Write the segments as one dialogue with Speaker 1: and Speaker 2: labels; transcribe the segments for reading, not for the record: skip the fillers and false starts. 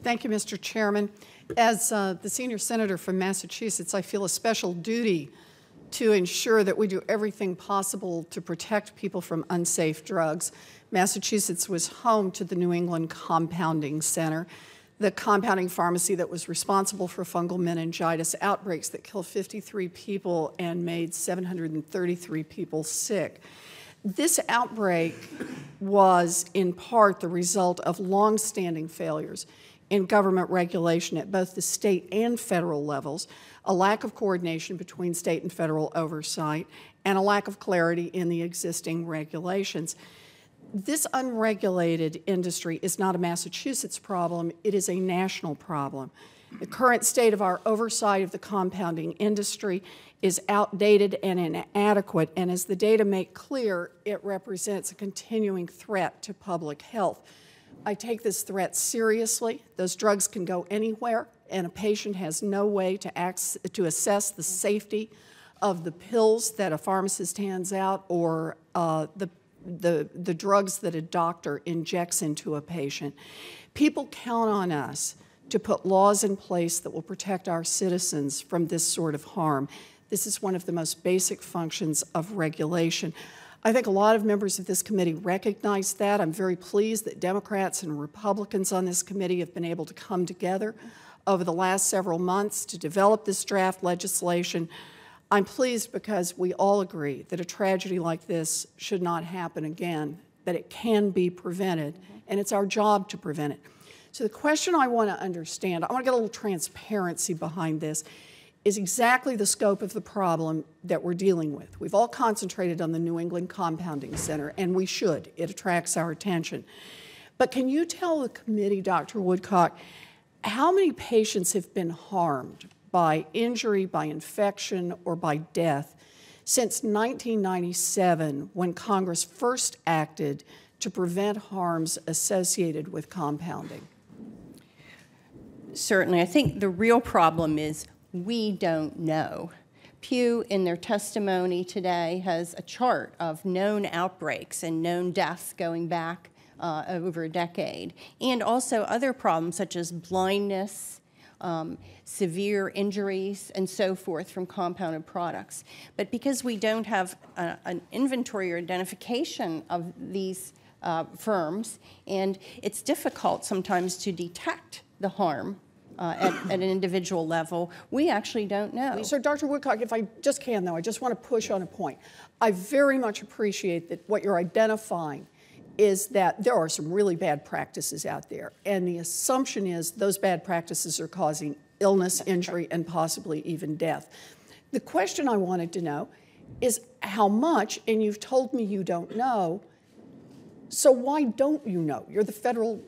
Speaker 1: Thank you, Mr. Chairman. As the senior senator from Massachusetts, I feel a special duty to ensure that we do everything possible to protect people from unsafe drugs. Massachusetts was home to the New England Compounding Center, the compounding pharmacy that was responsible for fungal meningitis outbreaks that killed 53 people and made 733 people sick. This outbreak was in part the result of long-standing failures in government regulation at both the state and federal levels, a lack of coordination between state and federal oversight, and a lack of clarity in the existing regulations. This unregulated industry is not a Massachusetts problem, it is a national problem. The current state of our oversight of the compounding industry is outdated and inadequate, and as the data make clear, it represents a continuing threat to public health. I take this threat seriously. Those drugs can go anywhere, and a patient has no way to assess the safety of the pills that a pharmacist hands out or the drugs that a doctor injects into a patient. People count on us to put laws in place that will protect our citizens from this sort of harm. This is one of the most basic functions of regulation. I think a lot of members of this committee recognize that. I'm very pleased that Democrats and Republicans on this committee have been able to come together over the last several months to develop this draft legislation. I'm pleased because we all agree that a tragedy like this should not happen again, that it can be prevented, and it's our job to prevent it. So the question I want to understand, I want to get a little transparency behind this, is exactly the scope of the problem that we're dealing with. We've all concentrated on the New England Compounding Center, and we should. It attracts our attention. But can you tell the committee, Dr. Woodcock, how many patients have been harmed by injury, by infection, or by death since 1997, when Congress first acted to prevent harms associated with compounding?
Speaker 2: Certainly. I think the real problem is we don't know. Pew, in their testimony today, has a chart of known outbreaks and known deaths going back over a decade, and also other problems such as blindness, severe injuries, and so forth from compounded products. But because we don't have an inventory or identification of these firms, and it's difficult sometimes to detect the harm at an individual level, we actually don't know.
Speaker 1: So Dr. Woodcock, if I just can though, I just want to push on a point. I very much appreciate that what you're identifying is that there are some really bad practices out there, and the assumption is those bad practices are causing illness, injury, and possibly even death. The question I wanted to know is how much, and you've told me you don't know, so why don't you know? You're the Federal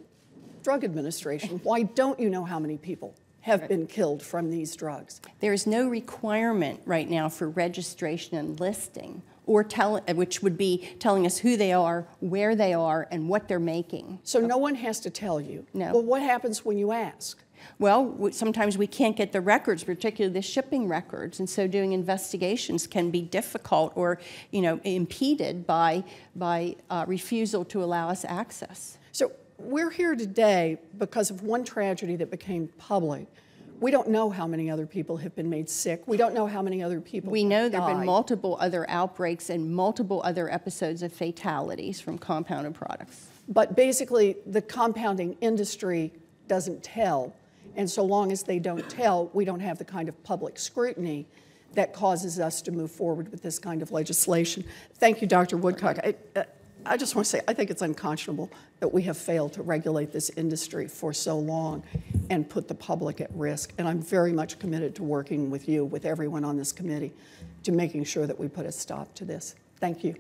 Speaker 1: Drug Administration. Why don't you know how many people have been killed from these drugs?
Speaker 2: There's no requirement right now for registration and listing, or which would be telling us who they are, where they are, and what they're making.
Speaker 1: So no one has to tell you?
Speaker 2: No.
Speaker 1: Well, what happens when you ask?
Speaker 2: Well, sometimes we can't get the records, particularly the shipping records, and so doing investigations can be difficult or, impeded by refusal to allow us access.
Speaker 1: So we're here today because of one tragedy that became public. We don't know how many other people have been made sick. We don't know how many other people
Speaker 2: We know there have
Speaker 1: died.
Speaker 2: been multiple other outbreaks and multiple other episodes of fatalities from compounded products.
Speaker 1: But basically, the compounding industry doesn't tell. And so long as they don't tell, we don't have the kind of public scrutiny that causes us to move forward with this kind of legislation. Thank you, Dr. Woodcock. I just want to say, I think it's unconscionable that we have failed to regulate this industry for so long and put the public at risk. And I'm very much committed to working with you, with everyone on this committee, to making sure that we put a stop to this. Thank you.